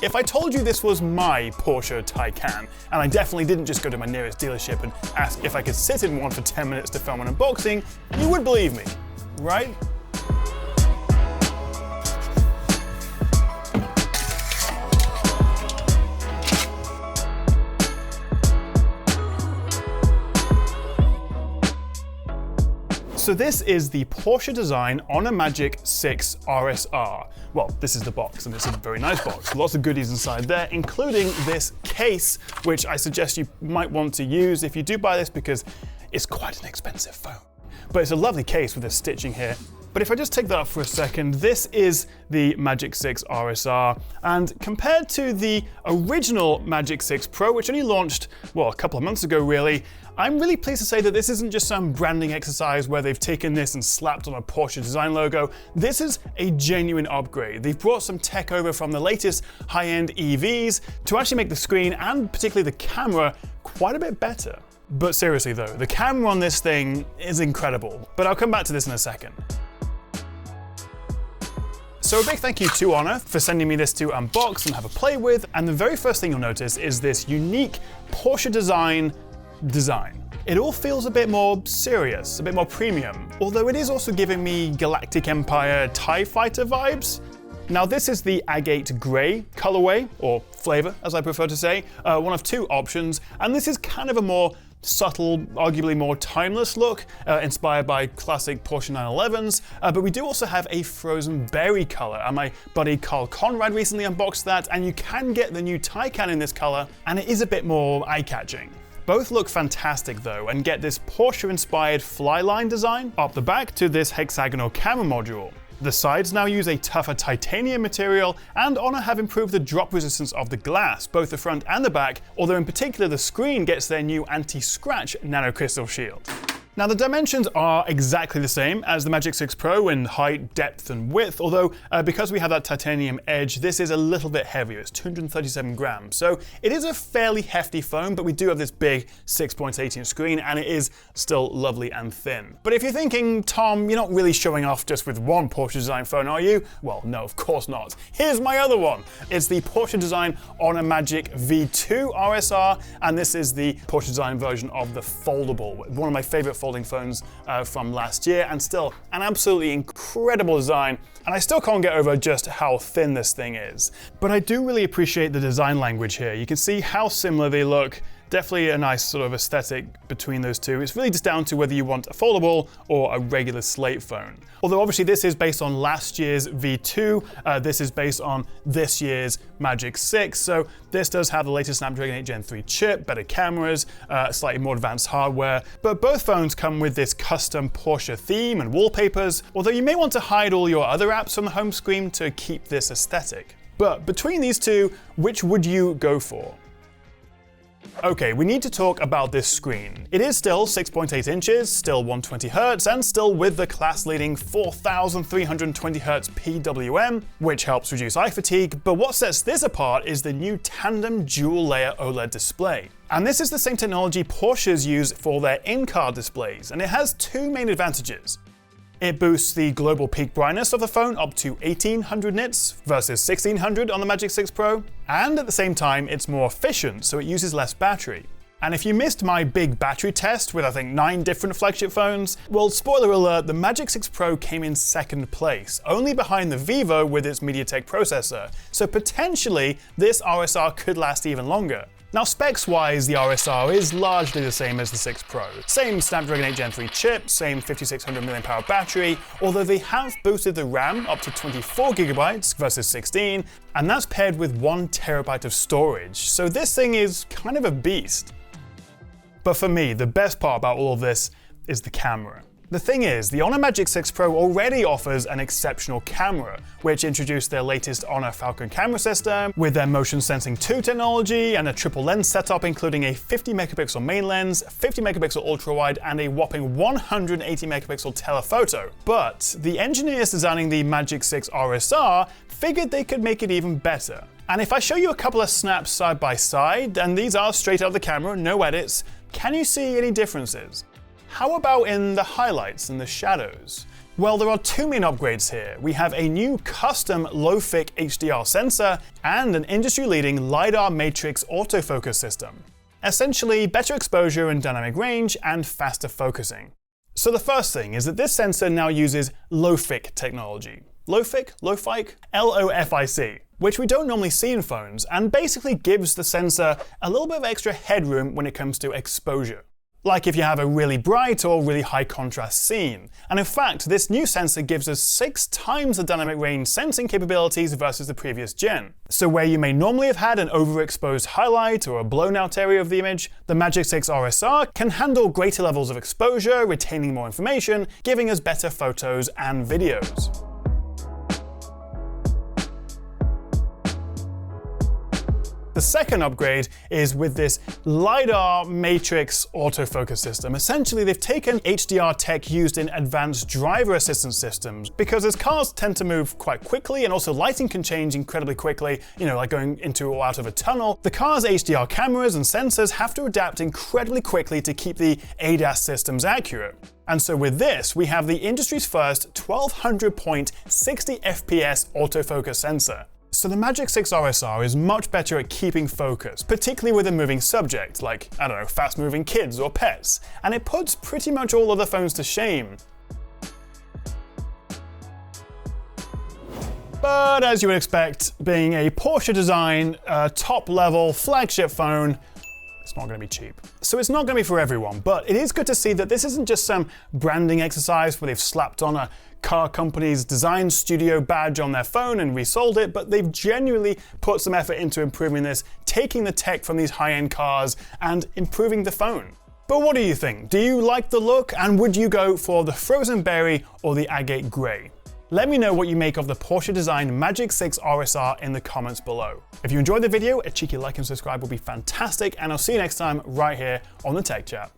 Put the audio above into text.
If I told you this was my Porsche Taycan, and I definitely didn't just go to my nearest dealership and ask if I could sit in one for 10 minutes to film an unboxing, you would believe me, right? So this is the Porsche Design Honor Magic 6 RSR. Well, this is the box, and it's a very nice box. Lots of goodies inside there, including this case, which I suggest you might want to use if you do buy this because it's quite an expensive phone. But it's a lovely case with this stitching here. But if I just take that up for a second, this is the Magic 6 RSR, and compared to the original Magic 6 Pro, which only launched, well, a couple of months ago really, I'm really pleased to say that this isn't just some branding exercise where they've taken this and slapped on a Porsche design logo. This is a genuine upgrade. They've brought some tech over from the latest high-end EVs to actually make the screen and particularly the camera quite a bit better. But seriously though, the camera on this thing is incredible, but I'll come back to this in a second. So a big thank you to Honor for sending me this to unbox and have a play with, and the very first thing you'll notice is this unique Porsche design. It all feels a bit more serious, a bit more premium, although it is also giving me Galactic Empire TIE Fighter vibes. Now this is the agate grey colorway, or flavor as I prefer to say, one of two options, and this is kind of a more subtle, arguably more timeless look, inspired by classic Porsche 911s, but we do also have a frozen berry color, and my buddy Carl Conrad recently unboxed that, and you can get the new Taycan in this color, and it is a bit more eye-catching. Both look fantastic though, and get this Porsche-inspired flyline design up the back to this hexagonal camera module. The sides now use a tougher titanium material, and Honor have improved the drop resistance of the glass, both the front and the back, although in particular the screen gets their new anti-scratch nanocrystal shield. Now the dimensions are exactly the same as the Magic 6 Pro in height, depth and width, although because we have that titanium edge, this is a little bit heavier. It's 237 grams. So it is a fairly hefty phone, but we do have this big 6.8-inch screen, and it is still lovely and thin. But if you're thinking, Tom, you're not really showing off just with one Porsche design phone, are you? Well, no, of course not. Here's my other one. It's the Porsche Design Honor Magic V2 RSR, and this is the Porsche Design version of the Foldable, one of my favorite folding phones from last year, and still an absolutely incredible design, and I still can't get over just how thin this thing is. But I do really appreciate the design language here. You can see how similar they look. Definitely a nice sort of aesthetic between those two. It's really just down to whether you want a foldable or a regular slate phone. Although obviously this is based on last year's V2, this is based on this year's Magic 6, so this does have the latest Snapdragon 8 Gen 3 chip, better cameras, slightly more advanced hardware, but both phones come with this custom Porsche theme and wallpapers, although you may want to hide all your other apps from the home screen to keep this aesthetic. But between these two, which would you go for? Okay, we need to talk about this screen. It is still 6.8 inches, still 120Hz, and still with the class-leading 4320Hz PWM, which helps reduce eye fatigue, but what sets this apart is the new tandem dual-layer OLED display. And this is the same technology Porsches use for their in-car displays, and it has two main advantages. It boosts the global peak brightness of the phone up to 1800 nits versus 1600 on the Magic 6 Pro, and at the same time it's more efficient, so it uses less battery. And if you missed my big battery test with I think 9 different flagship phones, well, spoiler alert, the Magic 6 Pro came in second place, only behind the Vivo with its MediaTek processor, so potentially this RSR could last even longer. Now specs-wise, the RSR is largely the same as the 6 Pro. Same Snapdragon 8 Gen 3 chip, same 5600 mAh battery, although they have boosted the RAM up to 24GB versus 16, and that's paired with 1TB of storage, so this thing is kind of a beast. But for me, the best part about all of this is the camera. The thing is, the Honor Magic 6 Pro already offers an exceptional camera, which introduced their latest Honor Falcon camera system with their Motion Sensing 2 technology and a triple lens setup including a 50MP main lens, 50MP ultra-wide, and a whopping 180MP telephoto. But the engineers designing the Magic 6 RSR figured they could make it even better. And if I show you a couple of snaps side by side, and these are straight out of the camera, no edits, can you see any differences? How about in the highlights and the shadows? Well, there are two main upgrades here. We have a new custom low-fic HDR sensor and an industry-leading LiDAR matrix autofocus system. Essentially, better exposure and dynamic range and faster focusing. So the first thing is that this sensor now uses low-fic technology. Low-fic? Low-fic? L-O-F-I-C, which we don't normally see in phones, and basically gives the sensor a little bit of extra headroom when it comes to exposure. Like if you have a really bright or really high contrast scene. And in fact, this new sensor gives us 6 times the dynamic range sensing capabilities versus the previous gen. So where you may normally have had an overexposed highlight or a blown out area of the image, the Magic6 RSR can handle greater levels of exposure, retaining more information, giving us better photos and videos. The second upgrade is with this LiDAR matrix autofocus system. Essentially, they've taken HDR tech used in advanced driver assistance systems, because as cars tend to move quite quickly and also lighting can change incredibly quickly, like going into or out of a tunnel, the car's HDR cameras and sensors have to adapt incredibly quickly to keep the ADAS systems accurate. And so with this, we have the industry's first 1200-point 60 FPS autofocus sensor. So the Magic6 RSR is much better at keeping focus, particularly with a moving subject, like, fast-moving kids or pets, and it puts pretty much all other phones to shame. But as you would expect, being a Porsche design, top-level flagship phone, it's not going to be cheap. So it's not going to be for everyone, but it is good to see that this isn't just some branding exercise where they've slapped on a car company's design studio badge on their phone and resold it, but they've genuinely put some effort into improving this, taking the tech from these high-end cars and improving the phone. But what do you think? Do you like the look, and would you go for the frozen berry or the agate grey? Let me know what you make of the Porsche design Magic6 RSR in the comments below. If you enjoyed the video, a cheeky like and subscribe would be fantastic, and I'll see you next time right here on the Tech Chat.